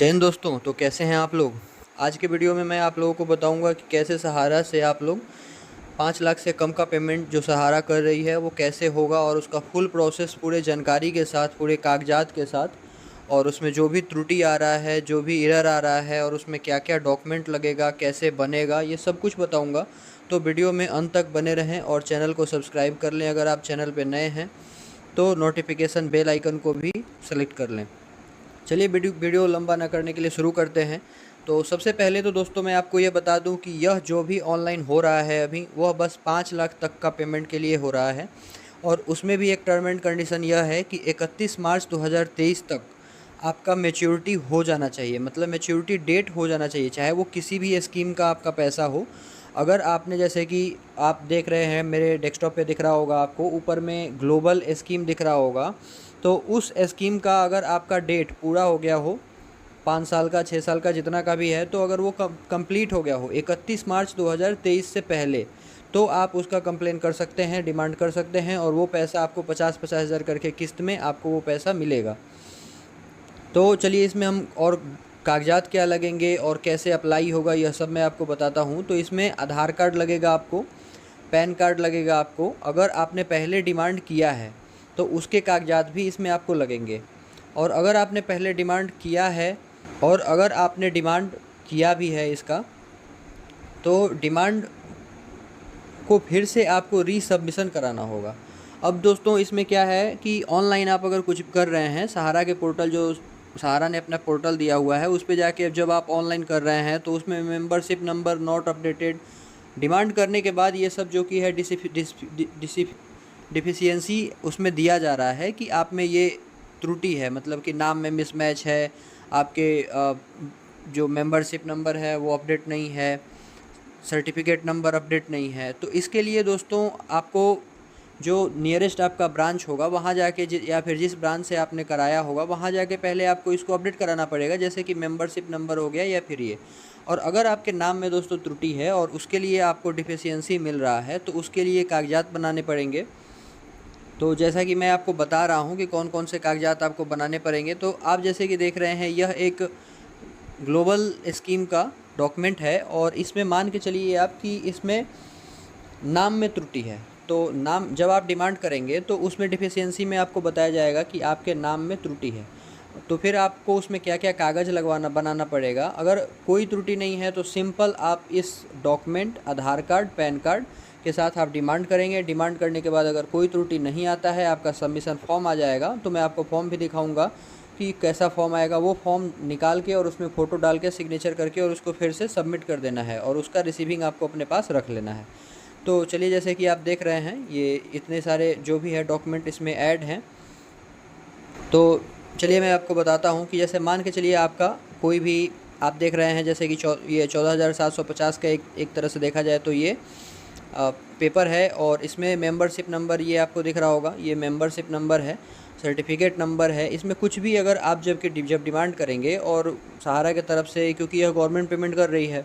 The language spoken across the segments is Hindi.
जय हिंद दोस्तों। तो कैसे हैं आप लोग। आज के वीडियो में मैं आप लोगों को बताऊंगा कि कैसे सहारा से आप लोग 5 लाख से कम का पेमेंट जो सहारा कर रही है वो कैसे होगा, और उसका फुल प्रोसेस पूरे जानकारी के साथ, पूरे कागजात के साथ, और उसमें जो भी त्रुटि आ रहा है, जो भी एरर आ रहा है, और उसमें क्या क्या डॉक्यूमेंट लगेगा, कैसे बनेगा, ये सब कुछ बताऊंगा। तो वीडियो में अंत तक बने रहें और चैनल को सब्सक्राइब कर लें अगर आप चैनल पर नए हैं, तो नोटिफिकेशन बेल आइकन को भी सेलेक्ट कर लें। चलिए वीडियो लंबा ना करने के लिए शुरू करते हैं। तो सबसे पहले तो दोस्तों मैं आपको ये बता दूं कि यह जो भी ऑनलाइन हो रहा है अभी, वह बस 5 लाख तक का पेमेंट के लिए हो रहा है, और उसमें भी एक टर्म एंड कंडीशन यह है कि 31 मार्च 2023 तक आपका मैच्योरिटी हो जाना चाहिए। मतलब मैच्योरिटी डेट हो जाना चाहिए, चाहे वो किसी भी स्कीम का आपका पैसा हो। अगर आपने, जैसे कि आप देख रहे हैं मेरे डेस्कटॉप पे दिख रहा होगा आपको, ऊपर में ग्लोबल स्कीम दिख रहा होगा, तो उस स्कीम का अगर आपका डेट पूरा हो गया हो, 5 साल का, 6 साल का, जितना का भी है, तो अगर वो कंप्लीट हो गया हो 31 मार्च 2023 से पहले, तो आप उसका कंप्लेन कर सकते हैं, डिमांड कर सकते हैं, और वो पैसा आपको 50-50 हज़ार करके किस्त में आपको वो पैसा मिलेगा। तो चलिए इसमें हम और कागजात क्या लगेंगे और कैसे अप्लाई होगा, यह सब मैं आपको बताता हूँ। तो इसमें आधार कार्ड लगेगा आपको, पैन कार्ड लगेगा आपको, अगर आपने पहले डिमांड किया है तो उसके कागजात भी इसमें आपको लगेंगे। और अगर आपने पहले डिमांड किया है, और अगर आपने डिमांड किया भी है इसका, तो डिमांड को फिर से आपको रीसबमिशन कराना होगा। अब दोस्तों इसमें क्या है कि ऑनलाइन आप अगर कुछ कर रहे हैं, सहारा के पोर्टल, जो सहारा ने अपना पोर्टल दिया हुआ है, उस पे जाके जब आप ऑनलाइन कर रहे हैं तो उसमें membership number not updated demand करने के बाद ये सब जो कि है डिफिशियंसी उसमें दिया जा रहा है कि आप में ये त्रुटि है, मतलब कि नाम में मिसमैच है, आपके जो मेंबरशिप नंबर है वो अपडेट नहीं है, सर्टिफिकेट नंबर अपडेट नहीं है। तो इसके लिए दोस्तों आपको जो नियरेस्ट आपका ब्रांच होगा वहाँ जाके, या फिर जिस ब्रांच से आपने कराया होगा वहाँ जाके पहले आपको इसको अपडेट कराना पड़ेगा, जैसे कि मेंबरशिप नंबर हो गया या फिर ये। और अगर आपके नाम में दोस्तों त्रुटि है और उसके लिए आपको डिफिशियंसी मिल रहा है, तो उसके लिए कागजात बनाने पड़ेंगे। तो जैसा कि मैं आपको बता रहा हूँ कि कौन कौन से कागजात आपको बनाने पड़ेंगे। तो आप जैसे कि देख रहे हैं, यह एक ग्लोबल स्कीम का डॉक्यूमेंट है, और इसमें मान के चलिए आप कि इसमें नाम में त्रुटि है। तो नाम जब आप डिमांड करेंगे तो उसमें डिफिशियंसी में आपको बताया जाएगा कि आपके नाम में त्रुटि है, तो फिर आपको उसमें क्या क्या कागज़ लगवाना बनाना पड़ेगा। अगर कोई त्रुटि नहीं है तो सिंपल आप इस डॉक्यूमेंट, आधार कार्ड, पैन कार्ड के साथ आप डिमांड करेंगे। डिमांड करने के बाद अगर कोई त्रुटि नहीं आता है, आपका सबमिशन फॉर्म आ जाएगा। तो मैं आपको फॉर्म भी दिखाऊंगा कि कैसा फॉर्म आएगा। वो फॉर्म निकाल के और उसमें फ़ोटो डाल के सिग्नेचर करके और उसको फिर से सबमिट कर देना है, और उसका रिसीविंग आपको अपने पास रख लेना है। तो चलिए, जैसे कि आप देख रहे हैं, ये इतने सारे जो भी है डॉक्यूमेंट इसमें ऐड हैं। तो चलिए मैं आपको बताता हूँ कि जैसे मान के चलिए आपका कोई भी, आप देख रहे हैं जैसे कि ये 14,750 का एक तरह से देखा जाए तो ये पेपर है, और इसमें मेंबरशिप नंबर ये आपको दिख रहा होगा, ये मेंबरशिप नंबर है, सर्टिफिकेट नंबर है। इसमें कुछ भी अगर आप जब डिमांड करेंगे, और सहारा की तरफ से, क्योंकि यह गवर्नमेंट पेमेंट कर रही है,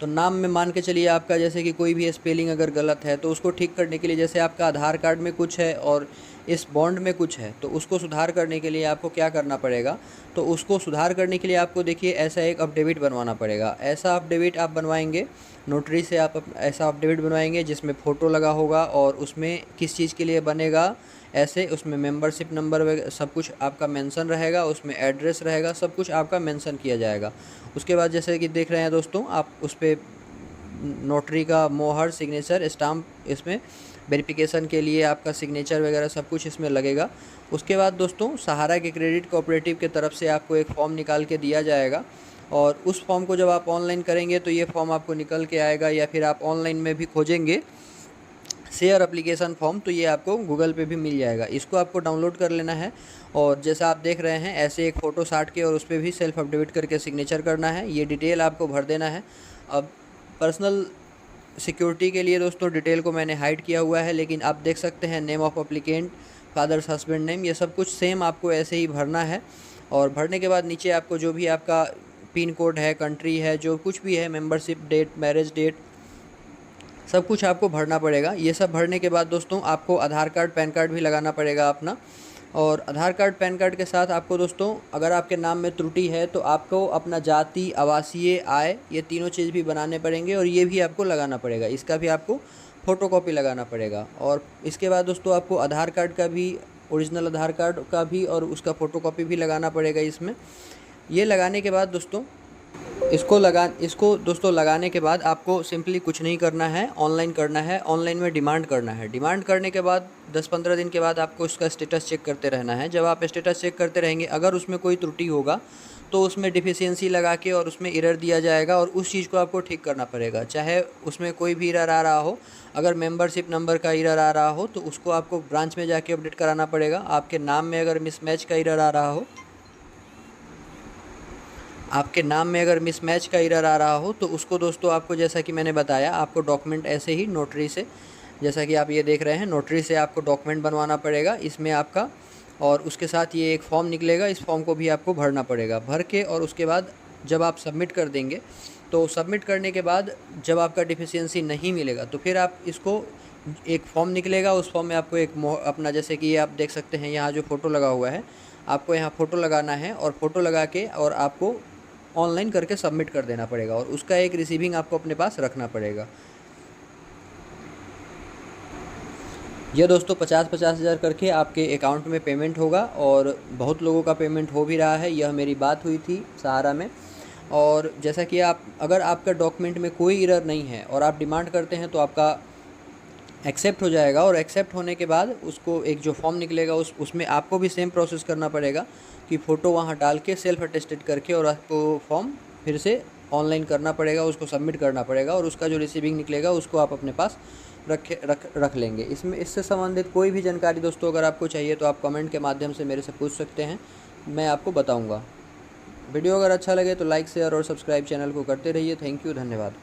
तो नाम में मान के चलिए आपका जैसे कि कोई भी स्पेलिंग अगर गलत है तो उसको ठीक करने के लिए, जैसे आपका आधार कार्ड में कुछ है और इस बॉन्ड में कुछ है, तो उसको सुधार करने के लिए आपको क्या करना पड़ेगा। तो उसको सुधार करने के लिए आपको देखिए ऐसा एक अफिडेविट बनवाना पड़ेगा। ऐसा अफिडेविट आप बनवाएंगे नोटरी से, आप ऐसा अफिडेविट बनवाएंगे जिसमें फ़ोटो लगा होगा, और उसमें किस चीज़ के लिए बनेगा, ऐसे उसमें मेंबरशिप नंबर वगैरह सब कुछ आपका मेंशन रहेगा, उसमें एड्रेस रहेगा, सब कुछ आपका मेंशन किया जाएगा। उसके बाद जैसे कि देख रहे हैं दोस्तों, आप उस पर नोटरी का मोहर, सिग्नेचर, स्टाम्प, इसमें वेरिफिकेशन के लिए आपका सिग्नेचर वगैरह सब कुछ इसमें लगेगा। उसके बाद दोस्तों सहारा के क्रेडिट कोऑपरेटिव की तरफ से आपको एक फ़ॉर्म निकाल के दिया जाएगा, और उस फॉर्म को जब आप ऑनलाइन करेंगे तो ये फॉर्म आपको निकल के आएगा, या फिर आप ऑनलाइन में भी खोजेंगे शेयर एप्लीकेशन फॉर्म, तो ये आपको गूगल पे भी मिल जाएगा। इसको आपको डाउनलोड कर लेना है, और जैसा आप देख रहे हैं ऐसे एक फ़ोटो साट के और उस पर भी सेल्फ अपडेट करके सिग्नेचर करना है। ये डिटेल आपको भर देना है। अब पर्सनल सिक्योरिटी के लिए दोस्तों डिटेल को मैंने हाइड किया हुआ है, लेकिन आप देख सकते हैं name of applicant, father's husband name, ये सब कुछ सेम आपको ऐसे ही भरना है। और भरने के बाद नीचे आपको जो भी आपका पिन कोड है, कंट्री है, जो कुछ भी है, मेंबरशिप डेट, मैरिज डेट, सब कुछ आपको भरना पड़ेगा। ये सब भरने के बाद दोस्तों आपको आधार कार्ड, पैन कार्ड भी लगाना पड़ेगा अपना। और आधार कार्ड पैन कार्ड के साथ आपको दोस्तों अगर आपके नाम में त्रुटि है तो आपको अपना जाति, आवासीय, आय, ये तीनों चीज़ भी बनाने पड़ेंगे और ये भी आपको लगाना पड़ेगा, इसका भी आपको फ़ोटोकॉपी लगाना पड़ेगा। और इसके बाद दोस्तों आपको आधार कार्ड का भी, ओरिजिनल आधार कार्ड का भी और उसका फ़ोटोकॉपी भी लगाना पड़ेगा इसमें। ये लगाने के बाद दोस्तों इसको दोस्तों लगाने के बाद आपको सिंपली कुछ नहीं करना है, ऑनलाइन करना है। ऑनलाइन में डिमांड करना है। डिमांड करने के बाद 10-15 दिन के बाद आपको उसका स्टेटस चेक करते रहना है। जब आप स्टेटस चेक करते रहेंगे, अगर उसमें कोई त्रुटि होगा तो उसमें डिफिशियंसी लगा के और उसमें एरर दिया जाएगा और उस चीज़ को आपको ठीक करना पड़ेगा। चाहे उसमें कोई भी एरर आ रहा हो, अगर मेंबरशिप नंबर का एरर आ रहा हो तो उसको आपको ब्रांच में जाके अपडेट कराना पड़ेगा। आपके नाम में अगर मिसमैच का एरर आ रहा हो तो उसको दोस्तों आपको, जैसा कि मैंने बताया, आपको डॉक्यूमेंट ऐसे ही नोटरी से, जैसा कि आप ये देख रहे हैं, नोटरी से आपको डॉक्यूमेंट बनवाना पड़ेगा इसमें आपका। और उसके साथ ये एक फॉर्म निकलेगा, इस फॉर्म को भी आपको भरना पड़ेगा। भर के और उसके बाद जब आप सबमिट कर देंगे तो सबमिट करने के बाद जब आपका डिफिशियंसी नहीं मिलेगा तो फिर आप इसको, एक फॉर्म निकलेगा, उस फॉर्म में आपको एक अपना, जैसे कि ये आप देख सकते हैं यहाँ जो फ़ोटो लगा हुआ है, आपको यहाँ फ़ोटो लगाना है और फ़ोटो लगा के और आपको ऑनलाइन करके सबमिट कर देना पड़ेगा और उसका एक रिसीविंग आपको अपने पास रखना पड़ेगा। यह दोस्तों 50-50 हज़ार करके आपके अकाउंट में पेमेंट होगा और बहुत लोगों का पेमेंट हो भी रहा है। यह मेरी बात हुई थी सहारा में। और जैसा कि अगर आपका डॉक्यूमेंट में कोई एरर नहीं है और आप डिमांड करते हैं तो आपका एक्सेप्ट हो जाएगा और एक्सेप्ट होने के बाद उसको एक जो फॉर्म निकलेगा उसमें आपको भी सेम प्रोसेस करना पड़ेगा कि फ़ोटो वहाँ डाल के सेल्फ अटेस्टेड करके और आपको फॉर्म फिर से ऑनलाइन करना पड़ेगा, उसको सबमिट करना पड़ेगा और उसका जो रिसीविंग निकलेगा उसको आप अपने पास रख लेंगे। इससे संबंधित कोई भी जानकारी दोस्तों अगर आपको चाहिए तो आप कमेंट के माध्यम से मेरे से पूछ सकते हैं, मैं आपको बताऊँगा। वीडियो अगर अच्छा लगे तो लाइक, शेयर और सब्सक्राइब चैनल को करते रहिए। थैंक यू, धन्यवाद।